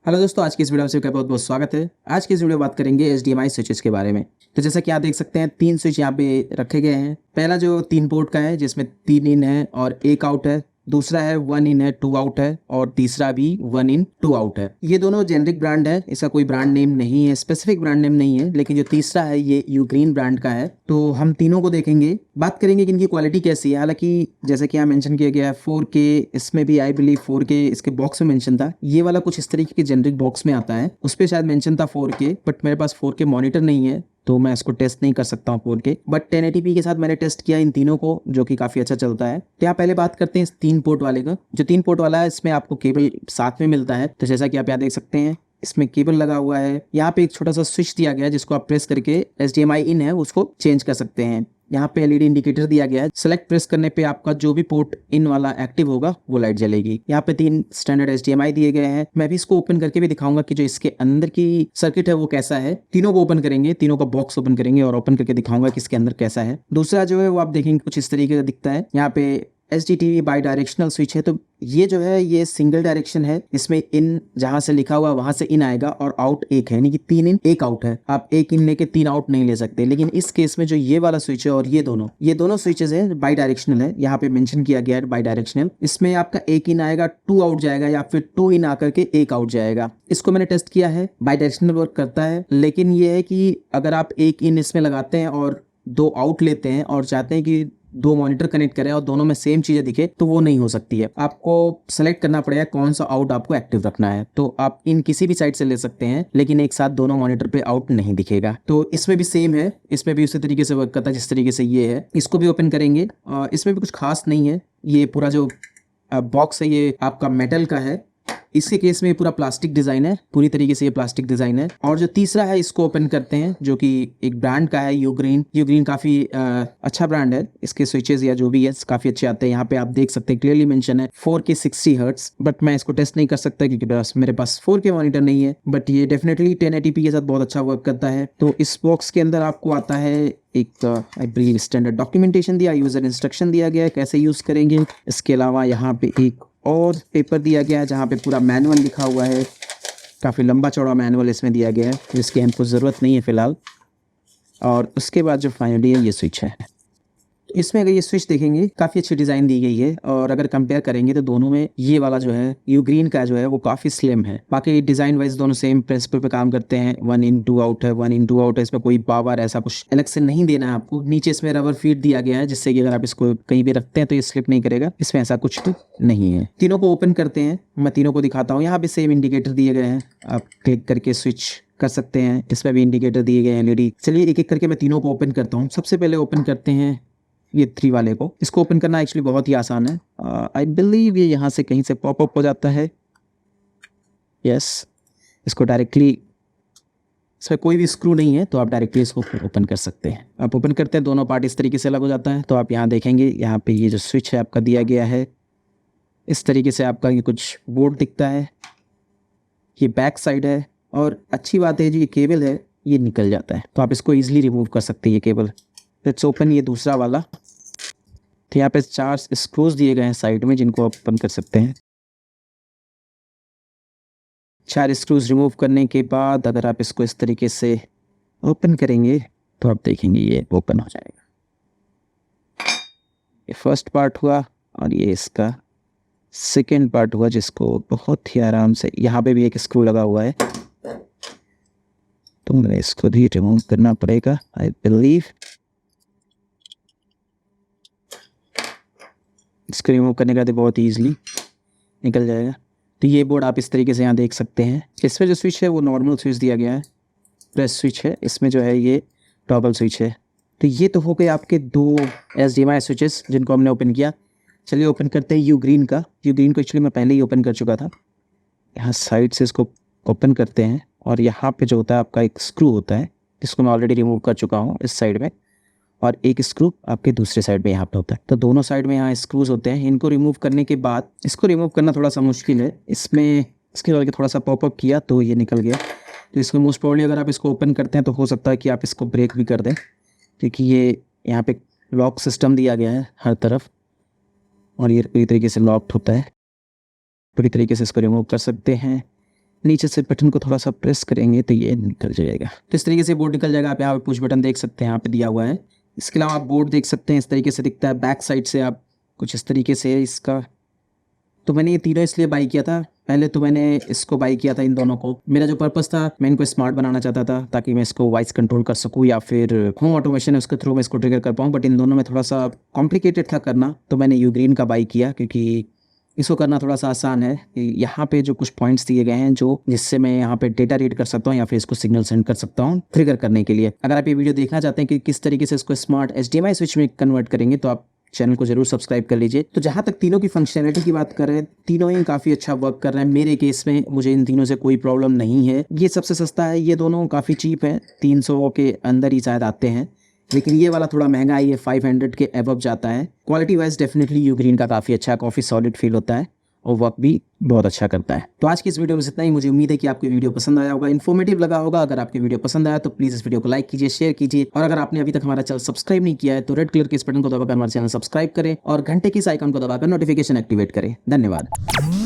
Hello दोस्तों, आज की इस वीडियो में सबका बहुत बहुत स्वागत है। आज की इस वीडियो में बात करेंगे HDMI स्विचेस के बारे में। तो जैसा कि आप देख सकते हैं, 3 स्विच यहाँ पे रखे गए हैं। पहला जो 3 पोर्ट का है, जिसमें 3 इन है और 1 आउट है। दूसरा है 1 इन है 2 आउट है और तीसरा भी 1 इन 2 आउट है। ये दोनों जेनरिक ब्रांड है, इसका कोई ब्रांड नेम नहीं है, स्पेसिफिक ब्रांड नेम नहीं है। लेकिन जो तीसरा है ये यूग्रीन ब्रांड का है। तो हम तीनों को देखेंगे, बात करेंगे कि इनकी क्वालिटी कैसी है। हालांकि जैसे कि यहाँ मेंशन किया गया है 4K, इसमें भी आई बिलीव 4K इसके बॉक्स में मेंशन था। ये वाला कुछ इस तरीके के जेनरिक बॉक्स में आता है, उस पर शायद मेंशन था 4K, बट मेरे पास 4K मॉनिटर नहीं है तो मैं इसको टेस्ट नहीं कर सकता हूँ 4K। बट 1080p के साथ मैंने टेस्ट किया इन तीनों को, जो कि काफ़ी अच्छा चलता है। तो यहाँ पहले बात करते हैं इस 3 पोर्ट वाले का। जो 3 पोर्ट वाला है, इसमें आपको केबल साथ में मिलता है। तो जैसा कि आप यहाँ देख सकते हैं, इसमें केबल लगा हुआ है। यहाँ पे एक छोटा सा स्विच दिया गया है, जिसको आप प्रेस करके HDMI इन है उसको चेंज कर सकते हैं। यहाँ पे LED इंडिकेटर दिया गया है। सेलेक्ट प्रेस करने पे आपका जो भी पोर्ट इन वाला एक्टिव होगा वो लाइट जलेगी। यहाँ पे 3 स्टैंडर्ड HDMI दिए गए हैं। मैं भी इसको ओपन करके भी दिखाऊंगा कि जो इसके अंदर की सर्किट है वो कैसा है। तीनों को ओपन करेंगे, तीनों का बॉक्स ओपन करेंगे और ओपन करके दिखाऊंगा कि इसके अंदर कैसा है। दूसरा जो है वो आप देखेंगे कुछ इस तरीके का दिखता है। यहाँ पे HDTV बाई डायरेक्शनल स्विच है। तो ये जो है ये सिंगल डायरेक्शन है। इसमें इन जहां से लिखा हुआ वहां से इन आएगा और आउट एक है, यानी कि 3 इन 1 आउट है। आप 1 इन लेके 3 आउट नहीं ले सकते। लेकिन इस केस में जो ये वाला स्विच है और ये दोनों स्विचेस है बाई डायरेक्शनल है। यहाँ पे मेंशन किया गया है बाई डायरेक्शनल। इसमें आपका 1 इन आएगा 2 आउट जाएगा, या फिर 2 इन आकर के 1 आउट जाएगा। इसको मैंने टेस्ट किया है, बाई डायरेक्शनल वर्क करता है। लेकिन ये है कि अगर आप 1 इन इसमें लगाते हैं और 2 आउट लेते हैं और चाहते हैं कि 2 मॉनिटर कनेक्ट करें और दोनों में सेम चीजें दिखे, तो वो नहीं हो सकती है। आपको सेलेक्ट करना पड़ेगा कौन सा आउट आपको एक्टिव रखना है। तो आप इन किसी भी साइड से ले सकते हैं, लेकिन एक साथ दोनों मॉनिटर पे आउट नहीं दिखेगा। तो इसमें भी सेम है, इसमें भी उसी तरीके से वर्क करता है जिस तरीके से ये है। इसको भी ओपन करेंगे। इसमें भी कुछ खास नहीं है। ये पूरा जो बॉक्स है ये आपका मेटल का है। इसके केस में पूरा प्लास्टिक डिजाइन है, पूरी तरीके से ये प्लास्टिक डिजाइन है। और जो तीसरा है इसको ओपन करते हैं, जो कि एक ब्रांड का है, यूग्रीन काफी अच्छा ब्रांड है। इसके स्विचेस या जो भी है काफी अच्छे आते हैं। यहाँ पे आप देख सकते हैं क्लियरली मेंशन है 4K 60 हर्ट्ज। बट मैं इसको टेस्ट नहीं कर सकता क्योंकि मेरे पास 4K मॉनिटर नहीं है। बट ये डेफिनेटली 1080p के साथ बहुत अच्छा वर्क करता है। तो इस बॉक्स के अंदर आपको आता है एक आई बिलीव स्टैंडर्ड डॉक्यूमेंटेशन दिया, यूजर इंस्ट्रक्शन दिया गया है कैसे यूज करेंगे। इसके अलावा यहाँ पे एक और पेपर दिया गया है जहाँ पे पूरा मैनुअल लिखा हुआ है। काफ़ी लंबा चौड़ा मैनुअल इसमें दिया गया है, जिसकी हमको ज़रूरत नहीं है फ़िलहाल। और उसके बाद जो फाइनली है ये स्विच है। इसमें अगर ये स्विच देखेंगे काफ़ी अच्छी डिज़ाइन दी गई है। और अगर कंपेयर करेंगे तो दोनों में ये वाला जो है यूग्रीन का जो है वो काफ़ी स्लिम है। बाकी डिज़ाइन वाइज दोनों सेम प्रिंसिपल पे काम करते हैं। 1 इन 2 आउट है, 1 इन 2 आउट है। इसमें कोई पावर ऐसा कुछ अलग से नहीं देना है आपको। नीचे इसमें रबर फीट दिया गया है, जिससे कि अगर आप इसको कहीं भी रखते हैं तो ये स्लिप नहीं करेगा। इसमें ऐसा कुछ भी नहीं है। तीनों को ओपन करते हैं, मैं तीनों को दिखाता हूँ। यहाँ पे सेम इंडिकेटर दिए गए हैं, आप क्लिक करके स्विच कर सकते हैं। इसमें भी इंडिकेटर दिए गए हैं LED। चलिए एक एक करके मैं तीनों को ओपन करता हूँ। सबसे पहले ओपन करते हैं ये 3 वाले को। इसको ओपन करना एक्चुअली बहुत ही आसान है। आई बिलीव ये यहाँ से कहीं से पॉप अप हो जाता है। यस, इसको डायरेक्टली, इसमें कोई भी स्क्रू नहीं है तो आप डायरेक्टली इसको ओपन कर सकते हैं। आप ओपन करते हैं, दोनों पार्ट इस तरीके से अलग हो जाता है। तो आप यहाँ देखेंगे, यहाँ पे ये जो स्विच है आपका दिया गया है, इस तरीके से आपका ये कुछ बोर्ड दिखता है। ये बैक साइड है। और अच्छी बात है जो ये केबल है ये निकल जाता है, तो आप इसको ईजिली रिमूव कर सकते हैं ये केबल। लेट्स ओपन ये दूसरा वाला। तो यहाँ पे 4 स्क्रूज दिए गए हैं साइड में, जिनको आप ओपन कर सकते हैं। 4 स्क्रूज रिमूव करने के बाद अगर आप इसको इस तरीके से ओपन करेंगे तो आप देखेंगे ये ओपन हो जाएगा। ये फर्स्ट पार्ट हुआ और ये इसका सेकेंड पार्ट हुआ, जिसको बहुत ही आराम से, यहाँ पे भी एक स्क्रू लगा हुआ है तो मुझे इसको भी रिमूव करना पड़ेगा आई बिलीव। इसको रिमूव करने के बाद बहुत ईजिली निकल जाएगा। तो ये बोर्ड आप इस तरीके से यहाँ देख सकते हैं। इसमें जो स्विच है वो नॉर्मल स्विच दिया गया है, प्रेस स्विच है। इसमें जो है ये टॉगल स्विच है। तो ये तो हो गए आपके 2 HDMI स्विचेस जिनको हमने ओपन किया। चलिए ओपन करते हैं यूग्रीन का। यूग्रीन को एक्चुअली मैं पहले ही ओपन कर चुका था। यहाँ साइड से इसको ओपन करते हैं और यहाँ पे जो होता है आपका एक स्क्रू होता है, जिसको मैं ऑलरेडी रिमूव कर चुका हूँ इस साइड में। और एक स्क्रू आपके दूसरे साइड में यहाँ पे होता है। तो दोनों साइड में यहाँ स्क्रूज होते हैं। इनको रिमूव करने के बाद, इसको रिमूव करना थोड़ा सा मुश्किल है। इसमें इसके करके थोड़ा सा पॉपअप किया तो ये निकल गया। तो इसको मोस्ट प्रोबेबली अगर आप इसको ओपन करते हैं तो हो सकता है कि आप इसको ब्रेक भी कर दें, क्योंकि ये यहाँ पे लॉक सिस्टम दिया गया है हर तरफ और ये पूरी तरीके से लॉक्ड होता है। पूरी तरीके से इसको रिमूव कर सकते हैं। नीचे से बटन को थोड़ा सा प्रेस करेंगे तो ये निकल जाएगा। तो इस तरीके से बोर्ड निकल जाएगा। आप यहाँ पे पुश बटन देख सकते हैं, यहाँ पे दिया हुआ है। इसके अलावा आप बोर्ड देख सकते हैं, इस तरीके से दिखता है। बैक साइड से आप कुछ इस तरीके से है इसका। तो मैंने ये तीनों इसलिए बाई किया था। पहले तो मैंने इसको बाई किया था इन दोनों को। मेरा जो पर्पस था, मैं इनको स्मार्ट बनाना चाहता था ताकि मैं इसको वॉइस कंट्रोल कर सकूं या फिर होम ऑटोमेशन है उसके थ्रू मैं इसको ट्रिगर कर पाऊँ। बट इन दोनों में थोड़ा सा कॉम्प्लिकेटेड था करना, तो मैंने यूग्रीन का बाई किया क्योंकि इसको करना थोड़ा सा आसान है। यहाँ पे जो कुछ पॉइंट्स दिए गए हैं जो जिससे मैं यहाँ पे डेटा रीड कर सकता हूँ या फिर इसको सिग्नल सेंड कर सकता हूँ ट्रिगर करने के लिए। अगर आप ये वीडियो देखना चाहते हैं कि किस तरीके से इसको स्मार्ट HDMI स्विच में कन्वर्ट करेंगे तो आप चैनल को जरूर सब्सक्राइब कर लीजिए। तो जहाँ तक तीनों की फंक्शनैलिटी की बात करें, तीनों ही काफ़ी अच्छा वर्क कर रहे हैं। मेरे केस में मुझे इन तीनों से कोई प्रॉब्लम नहीं है। ये सबसे सस्ता है, ये दोनों काफ़ी चीप है, 300 के अंदर ही शायद आते हैं। लेकिन ये वाला थोड़ा महंगा है, ये 500 के अबव जाता है। क्वालिटी वाइज डेफिनेटली यूग्रीन का काफ़ी अच्छा है, काफ़ी सॉलिड फील होता है और वर्क भी बहुत अच्छा करता है। तो आज की इस वीडियो में इतना ही। मुझे उम्मीद है कि आपको वीडियो पसंद आया होगा, इन्फॉर्मेटिव लगा होगा। अगर आपकी वीडियो पसंद आया तो प्लीज़ इस वीडियो को लाइक कीजिए, शेयर कीजिए। और अगर आपने अभी तक हमारा चैनल सब्सक्राइब नहीं किया है तो रेड कलर के इस बटन को दबाकर हमारे चैनल सब्सक्राइब करें और घंटे की इस आइकन को दबाकर नोटिफिकेशन एक्टिवेट करें। धन्यवाद।